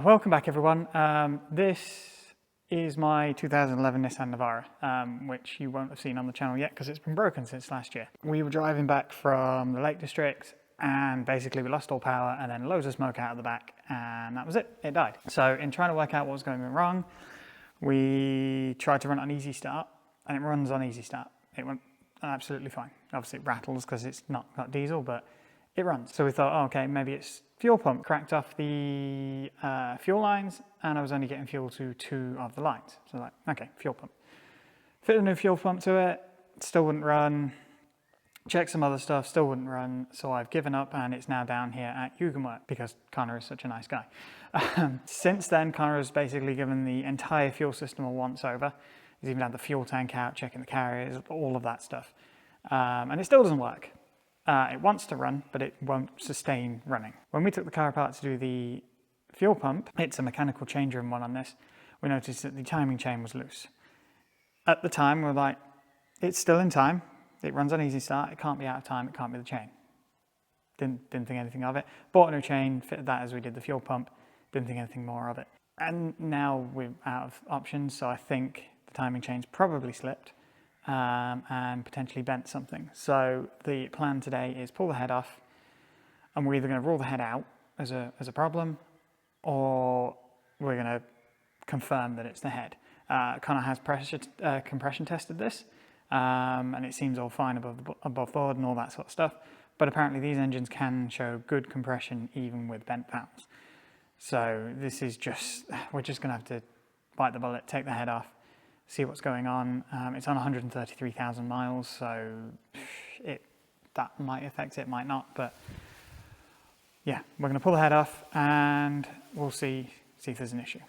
Welcome back everyone. This is my 2011 Nissan Navara, which you won't have seen on the channel yet because it's been broken since last year. We were driving back from the Lake District and basically we lost all power and then loads of smoke out of the back and that was it, it died. So in trying to work out what was going wrong, we tried to run it on easy start and it runs on easy start. It went absolutely fine. Obviously it rattles because it's not got diesel, but it runs. So we thought, oh, okay, maybe it's fuel pump. Cracked off the fuel lines and I was only getting fuel to 2 of the lines. So like, okay, fuel pump. Fit a new fuel pump to it, still wouldn't run. Checked some other stuff, still wouldn't run. So I've given up and it's now down here at Hugenwerk because Connor is such a nice guy. Since then, Connor has basically given the entire fuel system a once over. He's even had the fuel tank out, checking the carriers, all of that stuff. And it still doesn't work. It wants to run, but it won't sustain running. When we took the car apart to do the fuel pump, it's a mechanical changeroom one on this, we noticed that the timing chain was loose. At the time, we were like, it's still in time, it runs on easy start, it can't be out of time, it can't be the chain. Didn't think anything of it. Bought a new chain, fitted that as we did the fuel pump, didn't think anything more of it. And now we're out of options, so I think the timing chain's probably slipped. And potentially bent something. So the plan today is pull the head off and we're either going to rule the head out as a problem or we're going to confirm that it's the head. Connor has compression tested this and it seems all fine above board and all that sort of stuff, but apparently these engines can show good compression even with bent valves. So this is we're just going to have to bite the bullet, take the head off, see what's going on. It's on 133,000 miles, so that might affect it, might not, but yeah, we're going to pull the head off and we'll see if there's an issue.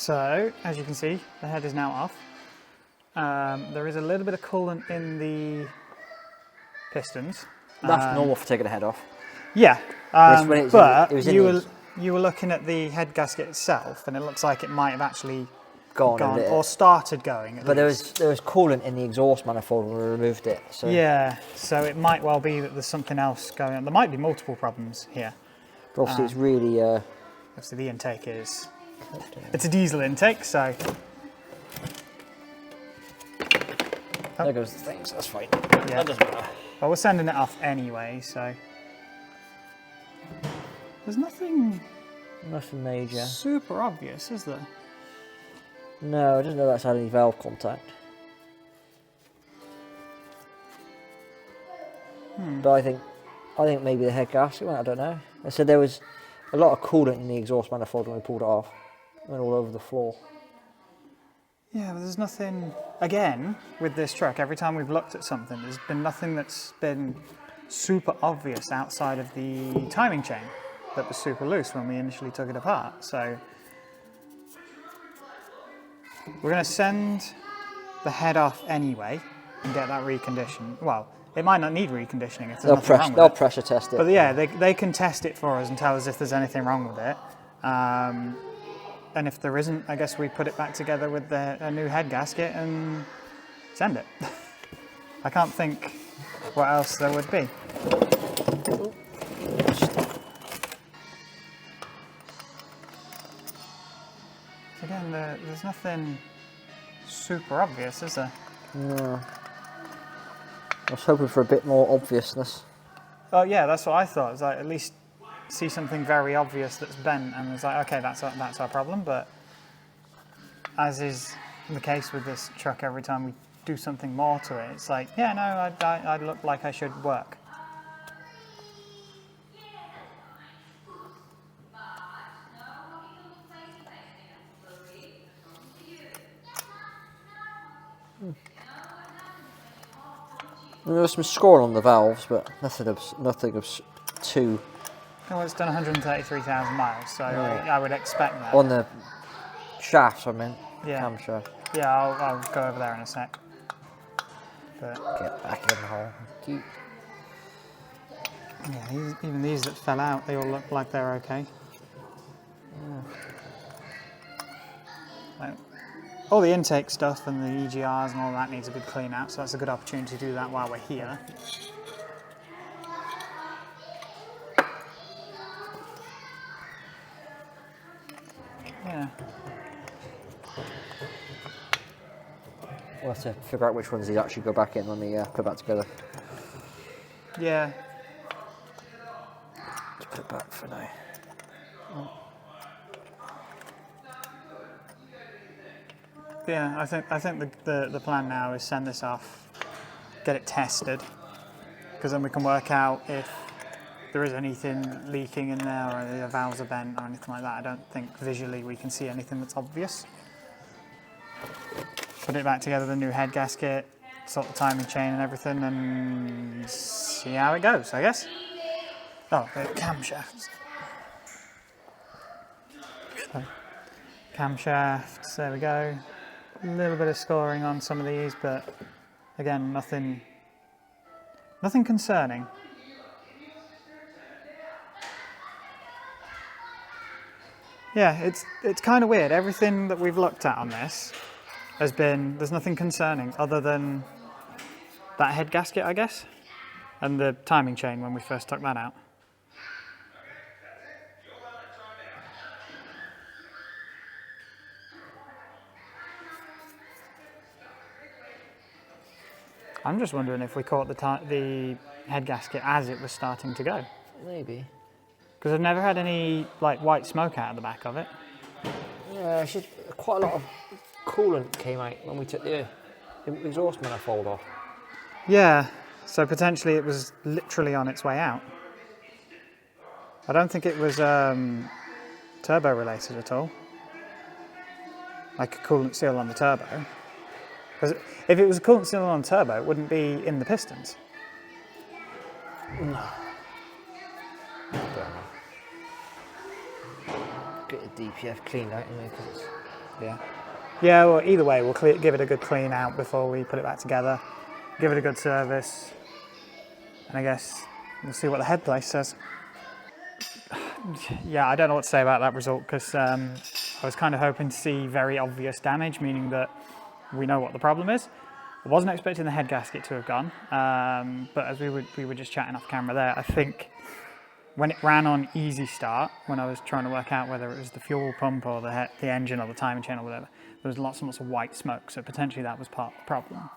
So, as you can see, the head is now off. There is a little bit of coolant in the pistons. That's normal for taking the head off. Yeah, It was you were looking at the head gasket itself, and it looks like it might have actually gone or started going. But there was coolant in the exhaust manifold when we removed it. So. Yeah, so it might well be that there's something else going on. There might be multiple problems here. But obviously, it's really. Obviously, the intake is. It's a diesel intake, so. There goes the thing, so that's fine. Yeah. That doesn't matter. Well, we're sending it off anyway, so. There's nothing major. super obvious, is there? No, I don't know that's had any valve contact. But I think maybe the head gasket went, I don't know. I said there was a lot of coolant in the exhaust manifold when we pulled it off. It went all over the floor. Yeah, but there's nothing, again, with this truck, every time we've looked at something, there's been nothing that's been super obvious outside of the timing chain that was super loose when we initially took it apart. So we're going to send the head off anyway and get that reconditioned. Well, it might not need reconditioning if there's nothing wrong with it. They'll pressure test it. But yeah, they can test it for us and tell us if there's anything wrong with it. And if there isn't, I guess we put it back together with a new head gasket and send it. I can't think what else there would be. Again, there's nothing super obvious, is there? No. I was hoping for a bit more obviousness. Oh yeah, that's what I thought. It's like at least see something very obvious that's bent, and it's like, okay, that's our problem. But as is the case with this truck, every time we do something more to it, it's like, yeah, no, I look like I should work. There was some scoring on the valves, but nothing of too. Well, it's done 133,000 miles, so I would expect that. On the shafts, I meant. Yeah. Camshaft. Yeah, I'll go over there in a sec. But Get back in the hole. yeah, even these that fell out, they all look like they're okay. So, all the intake stuff and the EGRs and all that needs a good clean out, so that's a good opportunity to do that while we're here. Yeah. We'll have to figure out which ones these actually go back in when we put it back together. Yeah. Let's put it back for now. Yeah, I think the plan now is send this off, get it tested, because then we can work out if there is anything leaking in there or the valves are bent or anything like that. I don't think visually we can see anything that's obvious. Put it back together, the new head gasket, sort the timing chain and everything, and see how it goes, I guess. Oh, the camshafts. So, camshafts, there we go. A little bit of scoring on some of these, but again, nothing concerning. Yeah, it's kind of weird. Everything that we've looked at on this has been, there's nothing concerning other than that head gasket, I guess, and the timing chain when we first took that out. I'm just wondering if we caught the head gasket as it was starting to go. Maybe. Because I've never had any like white smoke out of the back of it. Yeah, quite a lot of coolant came out when we took the exhaust manifold off. Yeah, so potentially it was literally on its way out. I don't think it was turbo related at all. Like a coolant seal on the turbo. Because if it was a coolant seal on turbo, it wouldn't be in the pistons. No. Get the DPF cleaned out anyway, because Yeah. Yeah, well, either way, we'll give it a good clean out before we put it back together. Give it a good service. And I guess we'll see what the head place says. Yeah, I don't know what to say about that result because I was kind of hoping to see very obvious damage, meaning that we know what the problem is. I wasn't expecting the head gasket to have gone, but as we were just chatting off camera there, I think when it ran on easy start, when I was trying to work out whether it was the fuel pump or the engine or the timing chain or whatever, there was lots and lots of white smoke, so potentially that was part of the problem.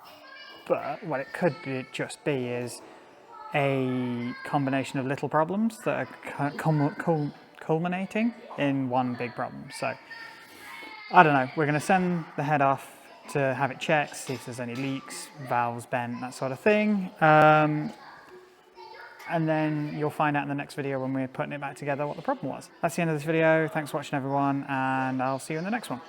But what it could just be is a combination of little problems that are culminating in one big problem. So I don't know, we're going to send the head off to have it checked, see if there's any leaks, valves bent, that sort of thing. And then you'll find out in the next video when we're putting it back together what the problem was. That's the end of this video. Thanks for watching everyone, and I'll see you in the next one.